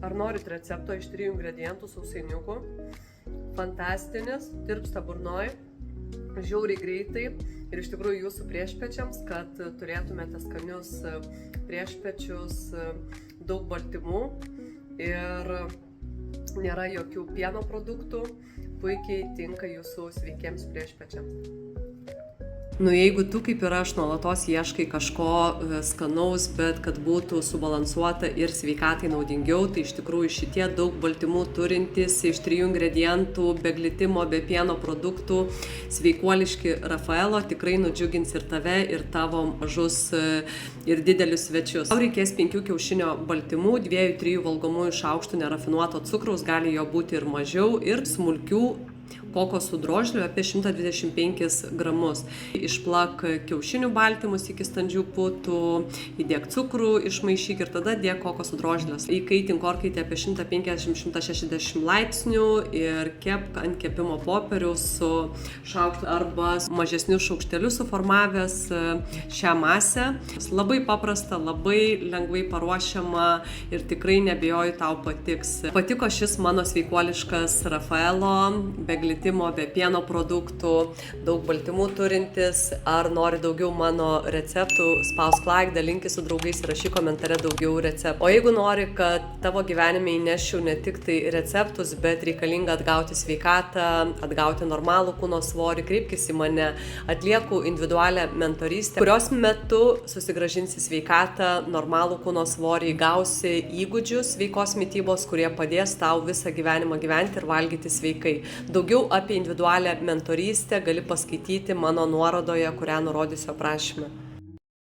Ar norit recepto iš 3 ingredientų sausainiukų? Fantastinis, tirpsta burnoj, žiauriai greitai ir iš tikrųjų jūsų priešpečiams, kad turėtumėte skanius priešpečius, daug baltymų ir nėra jokių pieno produktų, puikiai tinka jūsų sveikiems priešpečiams. Jeigu tu kaip ir aš nuolatos ieškai kažko skanaus, bet kad būtų subalansuota ir sveikatai naudingiau, tai iš tikrųjų šitie daug baltymų turintys iš 3 ingredientų, be glitimo, be pieno produktų, sveikuoliški Rafaelo tikrai nudžiugins ir tave, ir tavo mažus ir didelius svečius. Tau reikės 5 kiaušinio baltymų, 2-3 valgomųjų šaukštų nerafinuoto cukraus, gali jo būti ir mažiau, ir smulkių kokosų drožlių apie 125 gramus. Išplak kiaušinių baltymus iki standžių putų, įdėk cukrų, išmaišyk ir tada dėk kokosų drožlės. Įkaitink orkaitę apie 150-160 laipsnių ir kepk ant kepimo popieriaus su šaukštu arba mažesniu šaukšteliu suformavęs šią masę. Labai paprasta, labai lengvai paruošiama ir tikrai neabejoju tau patiks. Patiko šis mano sveikuoliškas Rafaelo, be glitimo, be pieno produktų, daug baltymų turintis. Ar nori daugiau mano receptų, spausk like, dalinkis su draugais ir rašyk komentare daugiau receptų. O jeigu nori, kad tavo gyvenime įnešiu ne tik tai receptus, bet reikalinga atgauti sveikatą, atgauti normalų kūno svorį, kreipkis į mane. Atlieku individualią mentorystę, kurios metu susigrąžinsi sveikatą, normalų kūno svorį, gausi įgūdžius sveikos mitybos, kurie padės tau visą gyvenimą gyventi ir valgyti sveikai. Daugiau apie individualią mentorystę gali paskaityti mano nuorodoje, kurią nurodysiu aprašyme.